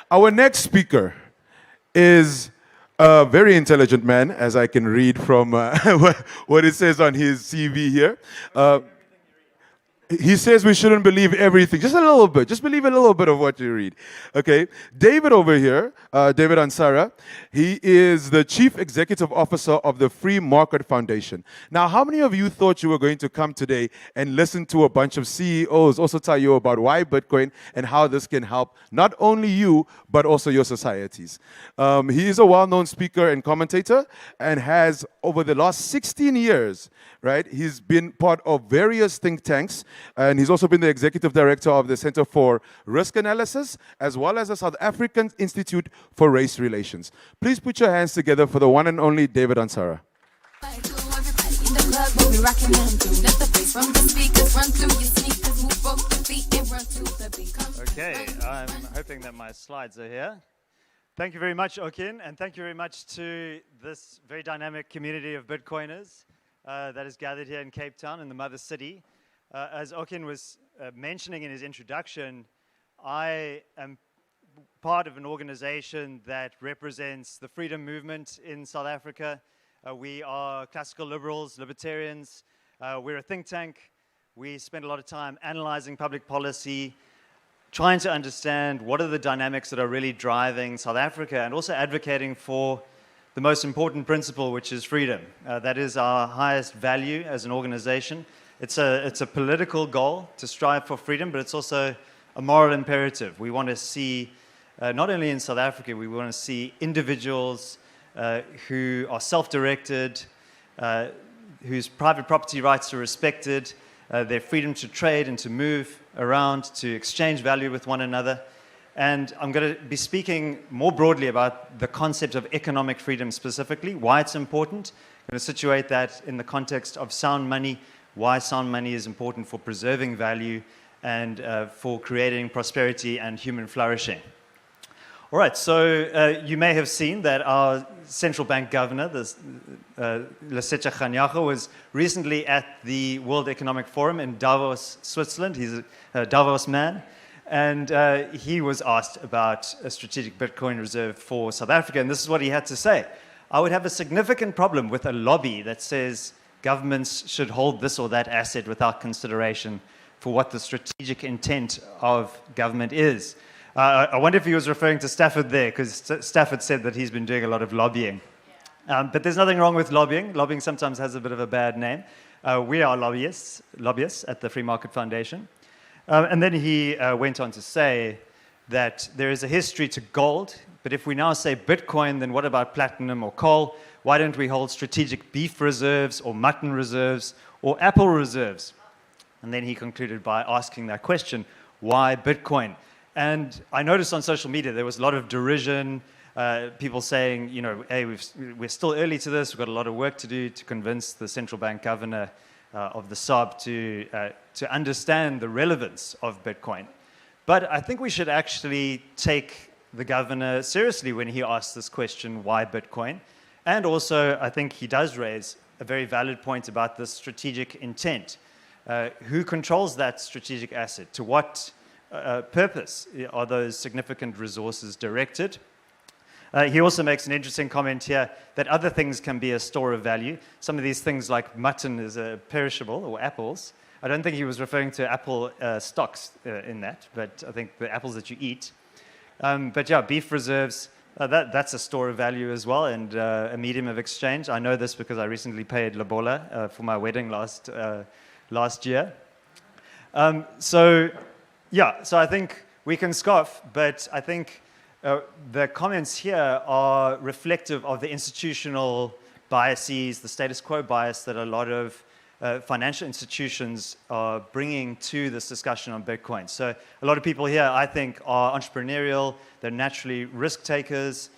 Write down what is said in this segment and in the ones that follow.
Our next speaker is a very intelligent man, as I can read from what it says on his CV here. He says we shouldn't believe everything, just a little bit. Just believe a little bit of what you read. Okay, David over here, David Ansara, he is the Chief Executive Officer of the Free Market Foundation. Now, how many of you thought you were going to come today and listen to a bunch of CEOs also tell you about why Bitcoin and how this can help not only you, but also your societies? He is a well-known speaker and commentator and has, over the last 16 years, right, he's been part of various think tanks. And he's also been the executive director of the Center for Risk Analysis, as well as the South African Institute for Race Relations. Please put your hands together for the one and only David Ansara. Okay, I'm hoping that my slides are here. Thank you very much, Okin, and thank you very much to this very dynamic community of Bitcoiners that is gathered here in Cape Town, in the mother city. As Okin was mentioning in his introduction, I am part of an organization that represents the freedom movement in South Africa. We are classical liberals, libertarians. We're a think tank. We spend a lot of time analyzing public policy, trying to understand what are the dynamics that are really driving South Africa, and also advocating for the most important principle, which is freedom. That is our highest value as an organization. It's a political goal to strive for freedom, but it's also a moral imperative. We want to see, not only in South Africa, we want to see individuals who are self-directed, whose private property rights are respected, their freedom to trade and to move around, to exchange value with one another. And I'm going to be speaking more broadly about the concept of economic freedom specifically, why it's important. I'm going to situate that in the context of sound money, why sound money is important for preserving value and for creating prosperity and human flourishing. All right, so you may have seen that our central bank governor, Lesetja Kganyago, was recently at the World Economic Forum in Davos, Switzerland. He's a Davos man. And he was asked about a strategic Bitcoin reserve for South Africa, and this is what he had to say. I would have a significant problem with a lobby that says governments should hold this or that asset without consideration for what the strategic intent of government is. I wonder if he was referring to Stafford there, because Stafford said that he's been doing a lot of lobbying. But there's nothing wrong with lobbying. Lobbying sometimes has a bit of a bad name. We are lobbyists at the Free Market Foundation. And then he went on to say that there is a history to gold, but if we now say Bitcoin, then what about platinum or coal? Why don't we hold strategic beef reserves or mutton reserves or apple reserves? And then he concluded by asking that question, why Bitcoin? And I noticed on social media there was a lot of derision, people saying, you know, hey, we're still early to this, we've got a lot of work to do to convince the central bank governor of the SARB to understand the relevance of Bitcoin. But I think we should actually take the governor seriously when he asks this question, why Bitcoin? And also, I think he does raise a very valid point about the strategic intent. Who controls that strategic asset? To what purpose are those significant resources directed? He also makes an interesting comment here that other things can be a store of value. Some of these things like mutton is a perishable, or apples. I don't think he was referring to apple stocks in that, but I think the apples that you eat. But yeah, beef reserves, that's a store of value as well, and a medium of exchange. I know this because I recently paid Lobola for my wedding last year. So I think we can scoff, but I think the comments here are reflective of the institutional biases, the status quo bias that a lot of financial institutions are bringing to this discussion on Bitcoin. So a lot of people here, I think, are entrepreneurial, they're naturally risk takers,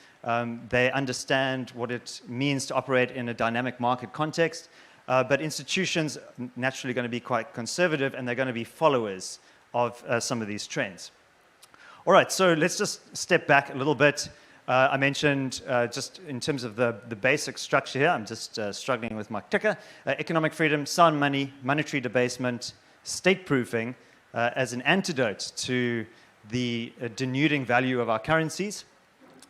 they understand what it means to operate in a dynamic market context, but institutions are naturally going to be quite conservative and they're going to be followers of some of these trends. All right, so let's just step back a little bit. I mentioned just in terms of the basic structure here, I'm just struggling with my ticker, economic freedom, sound money, monetary debasement, state proofing as an antidote to the denuding value of our currencies.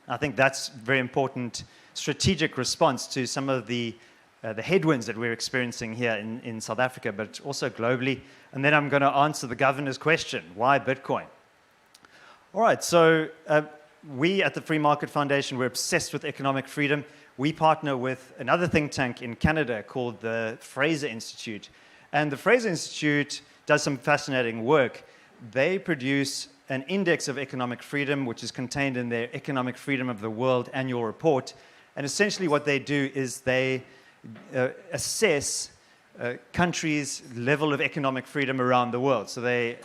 I think that's a very important strategic response to some of the headwinds that we're experiencing here in South Africa, but also globally. And then I'm going to answer the governor's question, why Bitcoin? All right, so we at the Free Market Foundation, we're obsessed with economic freedom. We partner with another think tank in Canada called the Fraser Institute. And the Fraser Institute does some fascinating work. They produce an index of economic freedom, which is contained in their Economic Freedom of the World annual report. And essentially what they do is they assess countries' level of economic freedom around the world. So they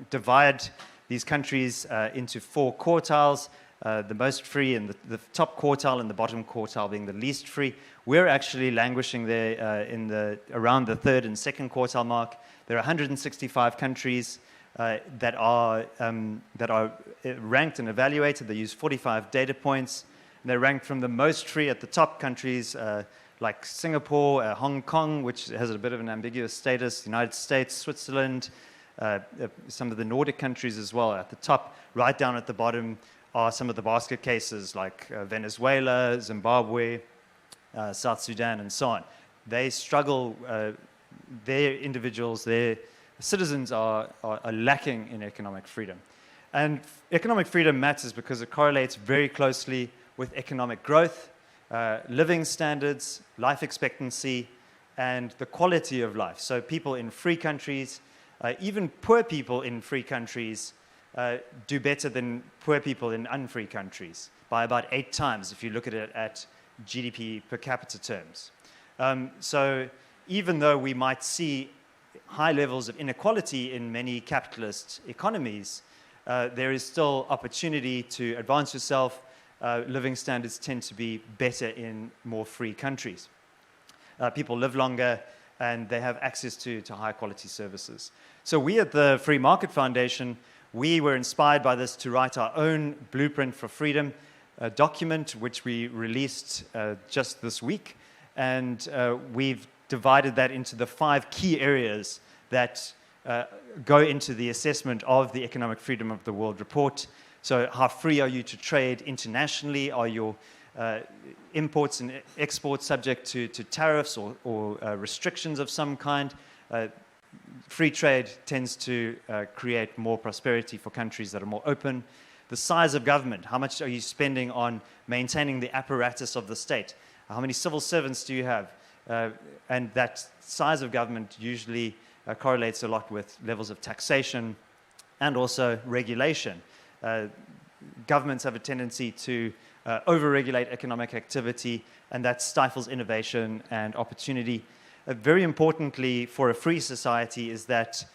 divide these countries into 4 quartiles, the most free and the top quartile and the bottom quartile being the least free. We're actually languishing there around the 3rd and 2nd quartile mark. There are 165 countries that are ranked and evaluated. They use 45 data points. And they're ranked from the most free at the top countries like Singapore, Hong Kong, which has a bit of an ambiguous status, the United States, Switzerland, some of the Nordic countries as well at the top. Right down at the bottom are some of the basket cases like Venezuela, Zimbabwe, South Sudan, and so on. They struggle, their individuals, their citizens are lacking in economic freedom. And economic freedom matters because it correlates very closely with economic growth, living standards, life expectancy, and the quality of life. So people in free countries, even poor people in free countries, do better than poor people in unfree countries by about 8 times if you look at it at GDP per capita terms. So even though we might see high levels of inequality in many capitalist economies, there is still opportunity to advance yourself. Living standards tend to be better in more free countries. People live longer and they have access to high quality services. So we at the Free Market Foundation, we were inspired by this to write our own blueprint for freedom, a document which we released just this week. And we've divided that into the 5 key areas that go into the assessment of the Economic Freedom of the World report. So how free are you to trade internationally? Are your imports and exports subject to tariffs or restrictions of some kind? Free trade tends to create more prosperity for countries that are more open. The size of government, how much are you spending on maintaining the apparatus of the state? How many civil servants do you have? And that size of government usually correlates a lot with levels of taxation and also regulation. Governments have a tendency to over-regulate economic activity, and that stifles innovation and opportunity. Very importantly for a free society is that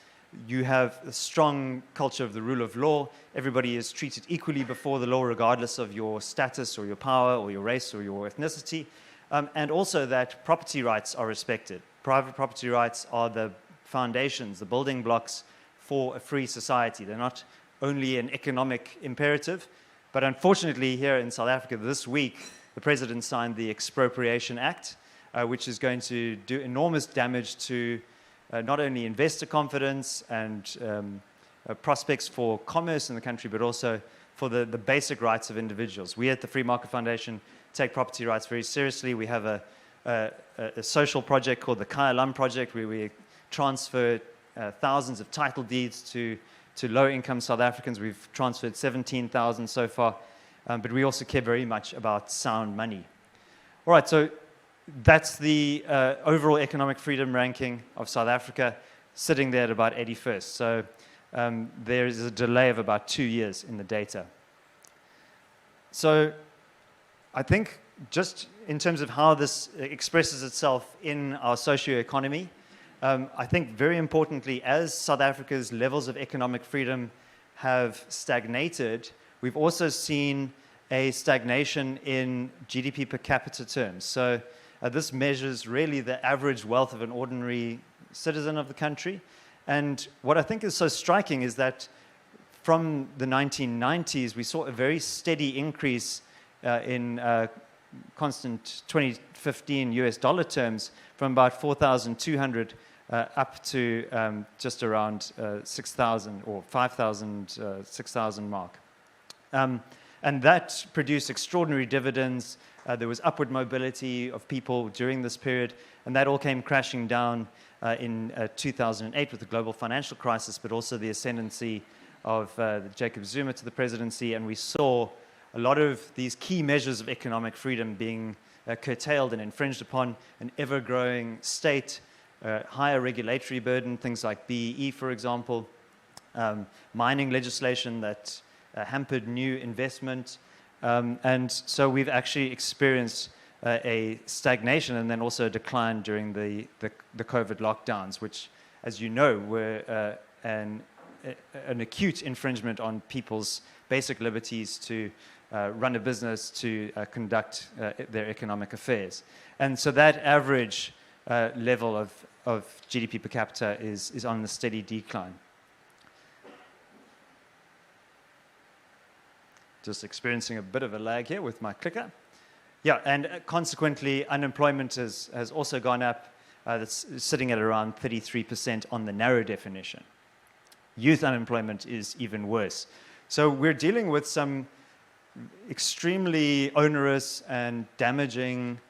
you have a strong culture of the rule of law. Everybody is treated equally before the law, regardless of your status or your power or your race or your ethnicity. And also that property rights are respected. Private property rights are the foundations, the building blocks for a free society. They're not only an economic imperative, but unfortunately here in South Africa this week, the president signed the Expropriation Act, which is going to do enormous damage to not only investor confidence and prospects for commerce in the country, but also for the basic rights of individuals. We at the Free Market Foundation take property rights very seriously. We have a social project called the Kaya Lum Project, where we transfer thousands of title deeds to low-income South Africans. We've transferred 17,000 so far, but we also care very much about sound money. All right, so that's the overall economic freedom ranking of South Africa, sitting there at about 81st. So there is a delay of about 2 years in the data. So I think just in terms of how this expresses itself in our socio-economy, I think very importantly, as South Africa's levels of economic freedom have stagnated, we've also seen a stagnation in GDP per capita terms. So this measures really the average wealth of an ordinary citizen of the country. And what I think is so striking is that from the 1990s, we saw a very steady increase in constant 2015 US dollar terms from about 4,200 up to just around 6,000 or 5,000, 6,000 mark. And that produced extraordinary dividends. There was upward mobility of people during this period, and that all came crashing down in 2008 with the global financial crisis, but also the ascendancy of Jacob Zuma to the presidency, and we saw a lot of these key measures of economic freedom being curtailed and infringed upon, an ever-growing state, higher regulatory burden, things like BEE, for example, mining legislation that hampered new investment. And so we've actually experienced a stagnation and then also a decline during the COVID lockdowns, which, as you know, were an acute infringement on people's basic liberties to run a business, to conduct their economic affairs. And so that average level of GDP per capita is on a steady decline. Just experiencing a bit of a lag here with my clicker. Yeah, and consequently, unemployment has also gone up. That's sitting at around 33% on the narrow definition. Youth unemployment is even worse. So we're dealing with some extremely onerous and damaging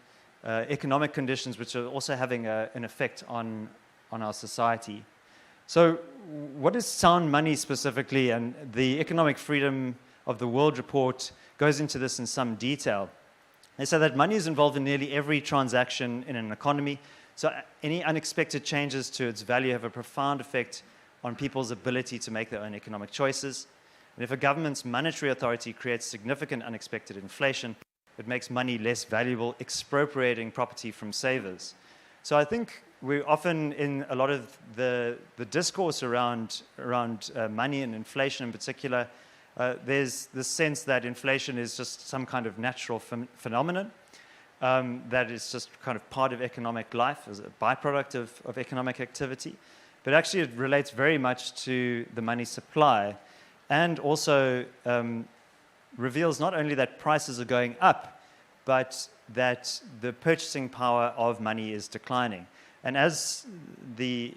economic conditions, which are also having an effect on our society. So what is sound money specifically? And the Economic Freedom of the World report goes into this in some detail. They say that money is involved in nearly every transaction in an economy, so any unexpected changes to its value have a profound effect on people's ability to make their own economic choices. And if a government's monetary authority creates significant unexpected inflation, it makes money less valuable, expropriating property from savers. So I think we often, in a lot of the discourse around money and inflation in particular, there's this sense that inflation is just some kind of natural phenomenon, that is just kind of part of economic life as a byproduct of economic activity. But actually it relates very much to the money supply, and also reveals not only that prices are going up, but that the purchasing power of money is declining. And as the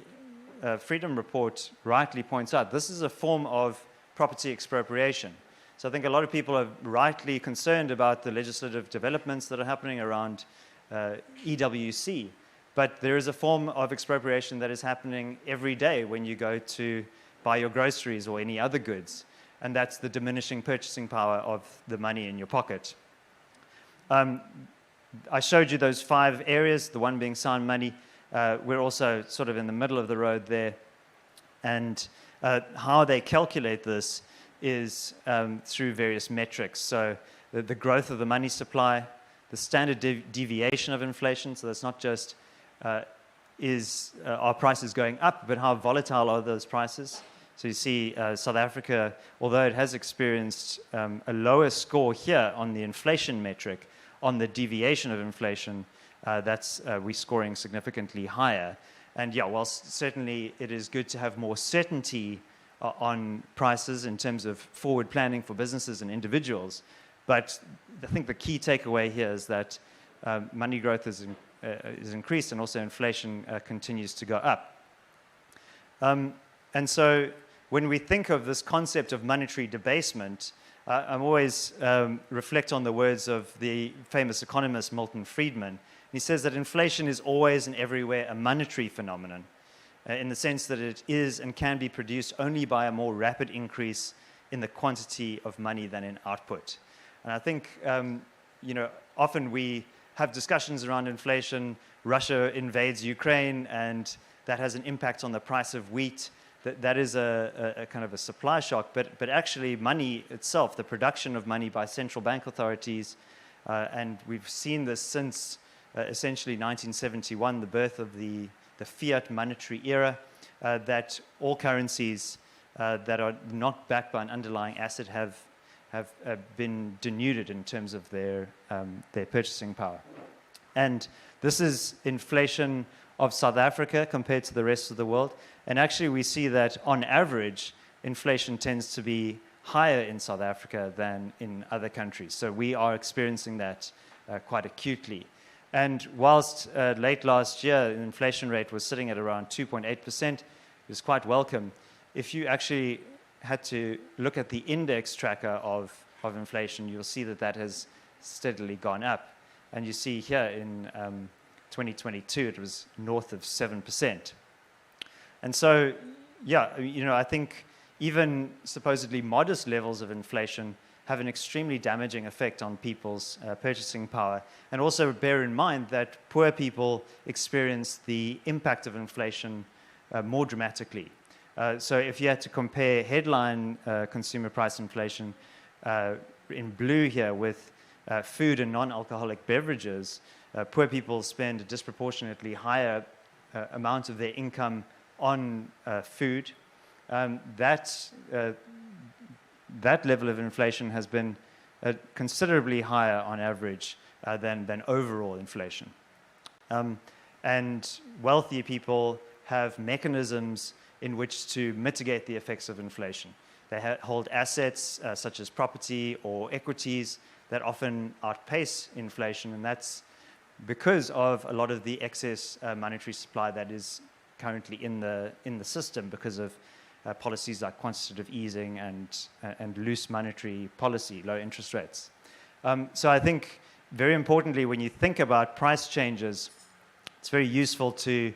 Freedom Report rightly points out, this is a form of property expropriation. So I think a lot of people are rightly concerned about the legislative developments that are happening around EWC, but there is a form of expropriation that is happening every day when you go to buy your groceries or any other goods, and that's the diminishing purchasing power of the money in your pocket. I showed you those 5 areas, the one being sound money. We're also sort of in the middle of the road there, and how they calculate this is through various metrics. So the growth of the money supply, the standard deviation of inflation, so that's not just are prices going up, but how volatile are those prices. So you see South Africa, although it has experienced a lower score here on the inflation metric, on the deviation of inflation, we're scoring significantly higher. And yeah, whilst certainly it is good to have more certainty on prices in terms of forward planning for businesses and individuals, but I think the key takeaway here is that money growth is increased, and also inflation continues to go up. And so when we think of this concept of monetary debasement, I'm always reflect on the words of the famous economist Milton Friedman. He says that inflation is always and everywhere a monetary phenomenon, in the sense that it is and can be produced only by a more rapid increase in the quantity of money than in output. And I think, often we have discussions around inflation. Russia invades Ukraine, and that has an impact on the price of wheat. That is a kind of a supply shock, but actually money itself, the production of money by central bank authorities, and we've seen this since essentially 1971, the birth of the fiat monetary era, that all currencies that are not backed by an underlying asset have been denuded in terms of their purchasing power. And this is inflation of South Africa compared to the rest of the world. And actually we see that on average, inflation tends to be higher in South Africa than in other countries. So we are experiencing that quite acutely. And whilst late last year, the inflation rate was sitting at around 2.8%, it was quite welcome. If you actually had to look at the index tracker of inflation, you'll see that that has steadily gone up. And you see here in 2022, it was north of 7%. And so, yeah, I think even supposedly modest levels of inflation have an extremely damaging effect on people's purchasing power. And also bear in mind that poor people experience the impact of inflation more dramatically. So if you had to compare headline consumer price inflation in blue here with food and non-alcoholic beverages, poor people spend a disproportionately higher amount of their income on food. That level of inflation has been considerably higher on average than overall inflation. And wealthier people have mechanisms in which to mitigate the effects of inflation. They hold assets such as property or equities that often outpace inflation, and that's because of a lot of the excess monetary supply that is currently in the system because of policies like quantitative easing and loose monetary policy, low interest rates. So I think very importantly, when you think about price changes, it's very useful to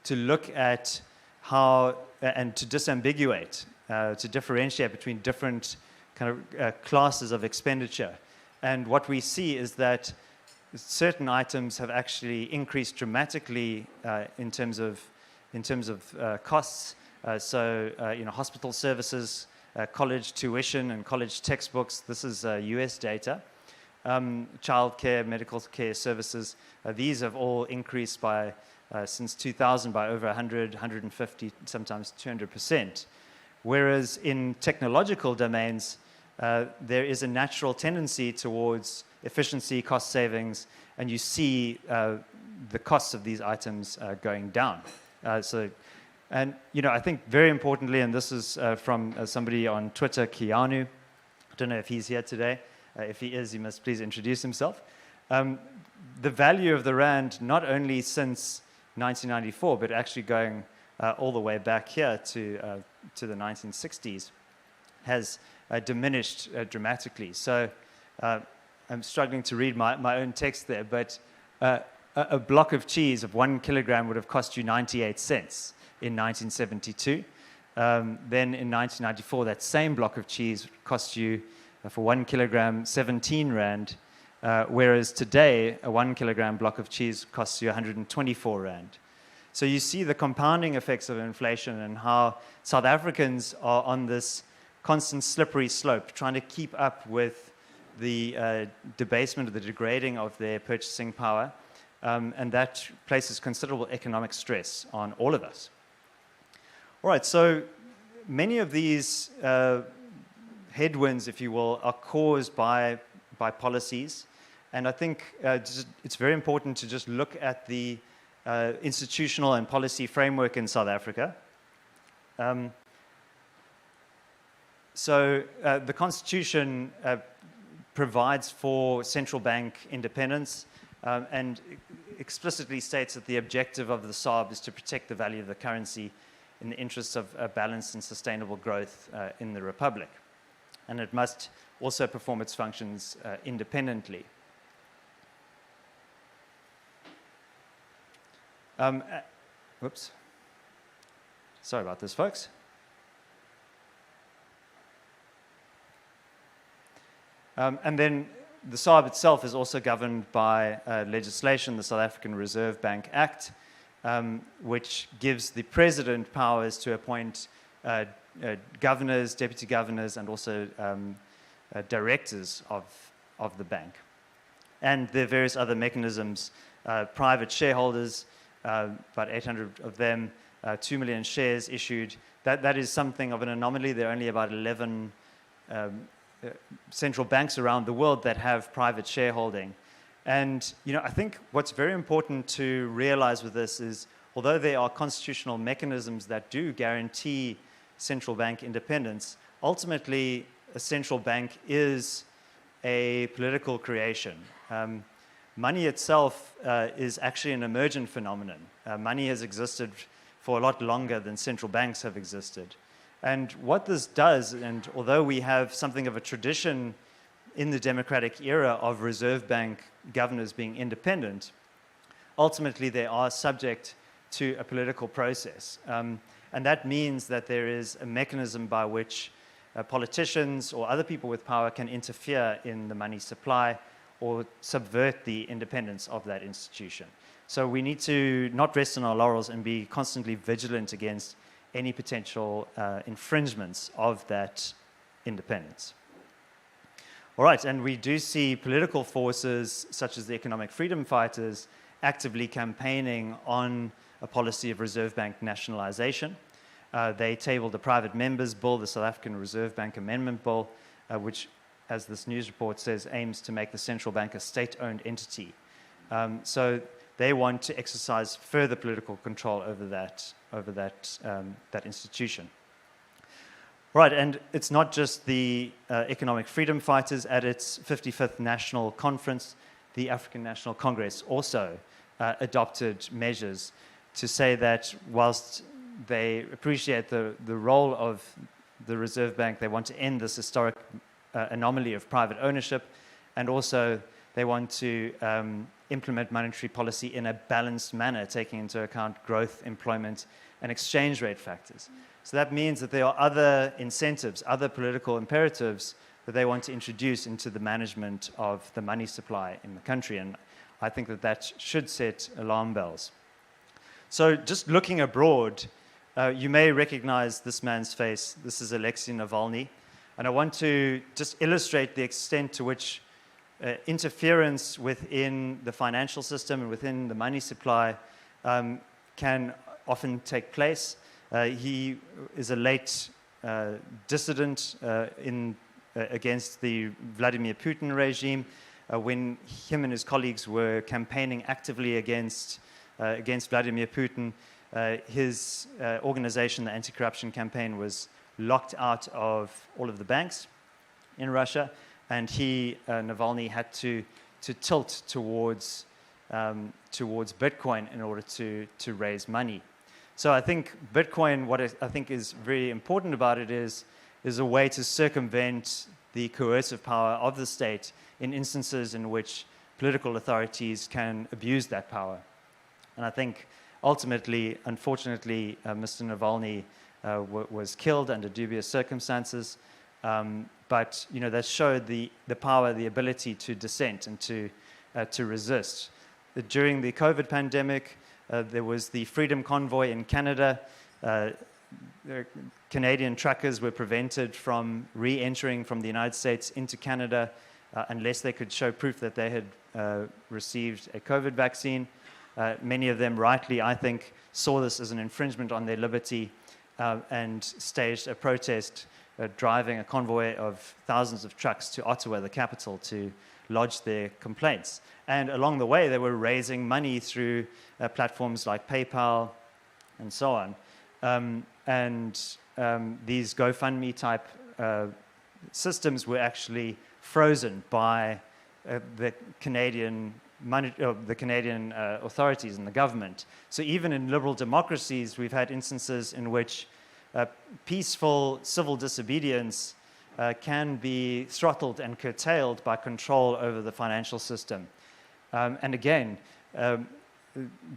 look at how and to disambiguate, to differentiate between different kind of classes of expenditure. And what we see is that certain items have actually increased dramatically in terms of costs. So hospital services, college tuition and college textbooks, this is US data. Childcare, medical care services, these have all increased by, since 2000 by over 100, 150, sometimes 200%. Whereas in technological domains, there is a natural tendency towards efficiency, cost savings, and you see the costs of these items going down. And I think very importantly, and this is from somebody on Twitter, Keanu. I don't know if he's here today. If he is, he must please introduce himself. The value of the rand, not only since 1994, but actually going all the way back here to the 1960s, has diminished dramatically. So I'm struggling to read my own text there, but a block of cheese of 1 kilogram would have cost you 98 cents in 1972. Then in 1994, that same block of cheese cost you, for 1 kilogram, 17 rand, whereas today, a 1 kilogram block of cheese costs you 124 rand. So you see the compounding effects of inflation and how South Africans are on this constant slippery slope, trying to keep up with the debasement or the degrading of their purchasing power, and that places considerable economic stress on all of us. All right, so many of these headwinds, if you will, are caused by policies, and I think it's very important to just look at the institutional and policy framework in South Africa. So the Constitution provides for central bank independence and explicitly states that the objective of the SARB is to protect the value of the currency in the interests of balanced and sustainable growth in the Republic. And it must also perform its functions independently. Whoops. Sorry about this, folks. And then the SARB itself is also governed by legislation, the South African Reserve Bank Act, which gives the president powers to appoint governors, deputy governors, and also directors of the bank. And there are various other mechanisms, private shareholders, about 800 of them, 2 million shares issued. That is something of an anomaly. There are only about 11 central banks around the world that have private shareholding. And I think what's very important to realize with this is, although there are constitutional mechanisms that do guarantee central bank independence, ultimately a central bank is a political creation. money itself is actually an emergent phenomenon. Money has existed for a lot longer than central banks have existed. And what this does, and although we have something of a tradition in the democratic era of Reserve Bank governors being independent, ultimately they are subject to a political process. And that means that there is a mechanism by which politicians or other people with power can interfere in the money supply or subvert the independence of that institution. So we need to not rest on our laurels and be constantly vigilant against any potential infringements of that independence. All right, and we do see political forces such as the economic freedom fighters actively campaigning on a policy of Reserve Bank nationalization. They tabled the Private Members Bill, the South African Reserve Bank Amendment Bill, which, as this news report says, aims to make the central bank a state-owned entity. So they want to exercise further political control over that institution. Right, and it's not just the economic freedom fighters. At its 55th National Conference, the African National Congress also adopted measures to say that whilst they appreciate the role of the Reserve Bank, they want to end this historic anomaly of private ownership, and also they want to implement monetary policy in a balanced manner, taking into account growth, employment, and exchange rate factors. So that means that there are other incentives, other political imperatives that they want to introduce into the management of the money supply in the country, and I think that that should set alarm bells. So just looking abroad, you may recognize this man's face. This is Alexei Navalny, and I want to just illustrate the extent to which interference within the financial system and within the money supply can often take place. He is a late dissident against the Vladimir Putin regime when him and his colleagues were campaigning actively against Vladimir Putin. His organization, the Anti-Corruption Campaign, was locked out of all of the banks in Russia, and Navalny, had to tilt towards Bitcoin in order to raise money. So I think Bitcoin, what I think is very important about it is a way to circumvent the coercive power of the state in instances in which political authorities can abuse that power. And I think ultimately, unfortunately, Mr. Navalny was killed under dubious circumstances. But that showed the power, the ability to dissent and to resist. During the COVID pandemic, there was the Freedom Convoy in Canada. Canadian truckers were prevented from re-entering from the United States into Canada unless they could show proof that they had received a COVID vaccine. Many of them, rightly, I think, saw this as an infringement on their liberty and staged a protest, driving a convoy of thousands of trucks to Ottawa, the capital, to lodge their complaints. And along the way, they were raising money through platforms like PayPal and so on. These GoFundMe type systems were actually frozen by the Canadian authorities and the government. So even in liberal democracies, we've had instances in which peaceful civil disobedience can be throttled and curtailed by control over the financial system. And again,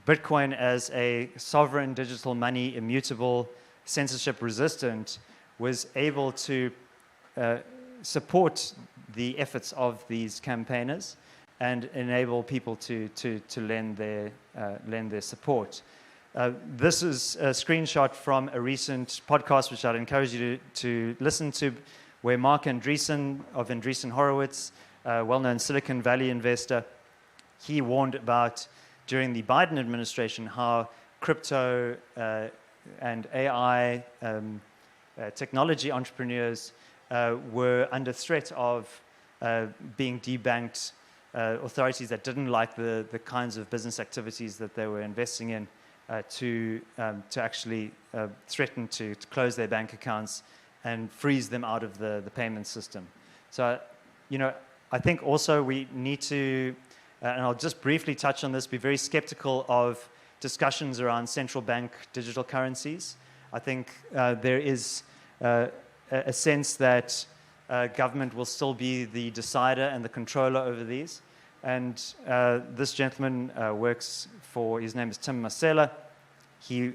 Bitcoin as a sovereign digital money, immutable, censorship resistant, was able to support the efforts of these campaigners and enable people to lend their support. This is a screenshot from a recent podcast, which I'd encourage you to listen to, where Mark Andreessen of Andreessen Horowitz, a well-known Silicon Valley investor, he warned about, during the Biden administration, how crypto and AI technology entrepreneurs were under threat of being debanked. Authorities that didn't like the kinds of business activities that they were investing in to actually threaten to close their bank accounts and freeze them out of the payment system. So, I think also we need to and I'll just briefly touch on this, be very skeptical of discussions around central bank digital currencies. I think there is a sense that government will still be the decider and the controller over these. And this gentleman works for, his name is Tim Masela. He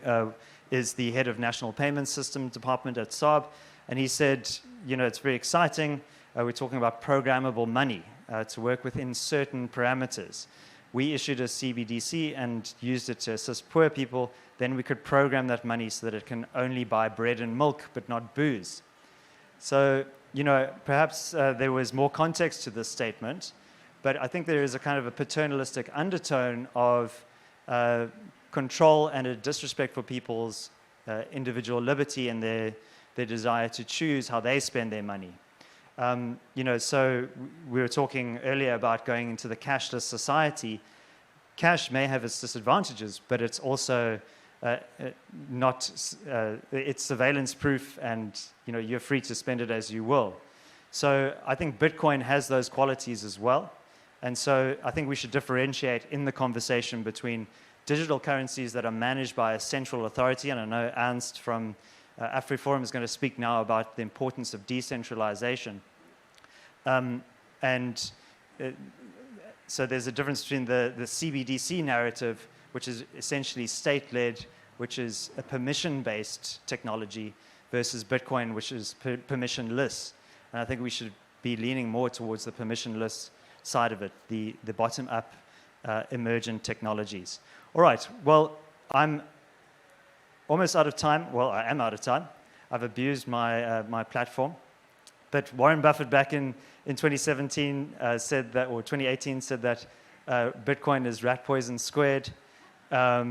is the head of National Payment System Department at Saab. And he said, you know, it's very exciting. We're talking about programmable money to work within certain parameters. We issued a CBDC and used it to assist poor people. Then we could program that money so that it can only buy bread and milk, but not booze. So, you know, perhaps there was more context to this statement, but I think there is a kind of a paternalistic undertone of control and a disrespect for people's individual liberty and their desire to choose how they spend their money. You know, so we were talking earlier about going into the cashless society. Cash may have its disadvantages, but it's also it's surveillance proof, and you know, you're free to spend it as you will. So I think Bitcoin has those qualities as well. And so I think we should differentiate in the conversation between digital currencies that are managed by a central authority, and I know Ernst from AfriForum is going to speak now about the importance of decentralization. So there's a difference between the CBDC narrative, which is essentially state-led, which is a permission-based technology, versus Bitcoin, which is permissionless. And I think we should be leaning more towards the permissionless side of it, the bottom-up emergent technologies. All right, well, I'm almost out of time. Well, I am out of time. I've abused my platform. But Warren Buffett back in 2017 said that, or 2018 said that Bitcoin is rat poison squared. I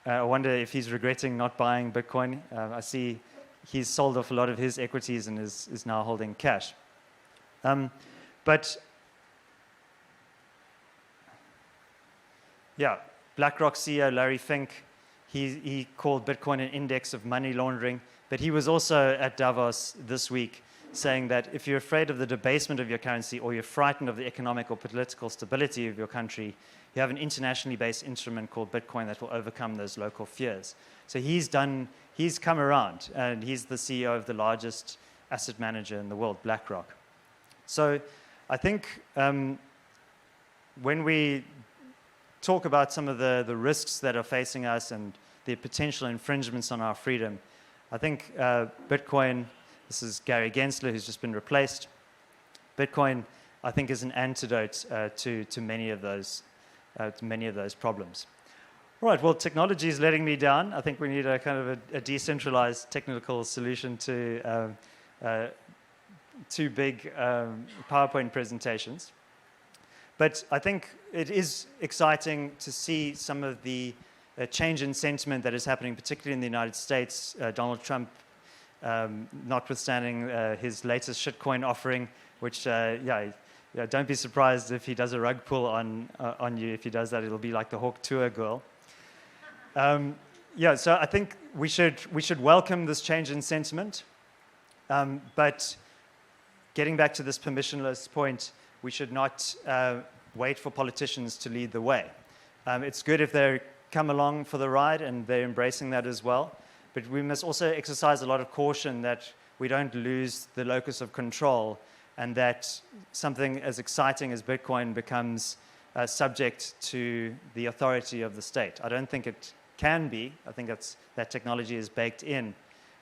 wonder if he's regretting not buying Bitcoin. I see he's sold off a lot of his equities and is now holding cash. But yeah, BlackRock CEO Larry Fink, he called Bitcoin an index of money laundering, but he was also at Davos this week saying that if you're afraid of the debasement of your currency, or you're frightened of the economic or political stability of your country, you have an internationally based instrument called Bitcoin that will overcome those local fears. So he's come around, and he's the CEO of the largest asset manager in the world, BlackRock. So I think when we talk about some of the risks that are facing us and the potential infringements on our freedom, I think Bitcoin, this is Gary Gensler, who's just been replaced. Bitcoin, I think, is an antidote to many of those problems. All right, well, technology is letting me down. I think we need a kind of a decentralized technical solution to two big PowerPoint presentations. But I think it is exciting to see some of the change in sentiment that is happening, particularly in the United States. Donald Trump, notwithstanding his latest shitcoin offering, which, don't be surprised if he does a rug pull on you. If he does that, it'll be like the Hawk Tour girl. So I think we should welcome this change in sentiment. But getting back to this permissionless point, we should not wait for politicians to lead the way. It's good if they come along for the ride and they're embracing that as well. But we must also exercise a lot of caution that we don't lose the locus of control, and that something as exciting as Bitcoin becomes subject to the authority of the state. I don't think it can be. I think that technology is baked in.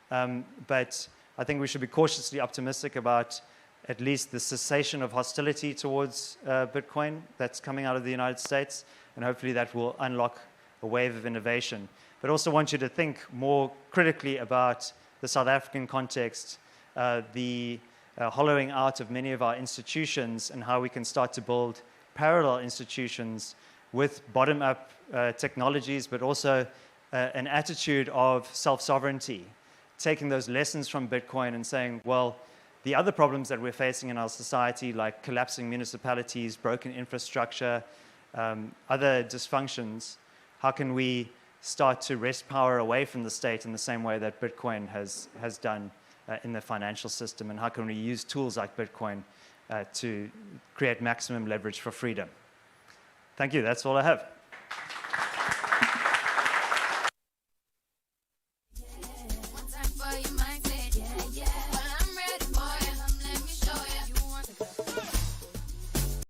But I think we should be cautiously optimistic about at least the cessation of hostility towards Bitcoin that's coming out of the United States, and hopefully that will unlock a wave of innovation. But also want you to think more critically about the South African context, the hollowing out of many of our institutions, and how we can start to build parallel institutions with bottom-up technologies, but also an attitude of self-sovereignty, taking those lessons from Bitcoin and saying, well, the other problems that we're facing in our society, like collapsing municipalities, broken infrastructure, other dysfunctions, how can we start to wrest power away from the state in the same way that Bitcoin has done in the financial system? And how can we use tools like Bitcoin to create maximum leverage for freedom? Thank you. That's all I have.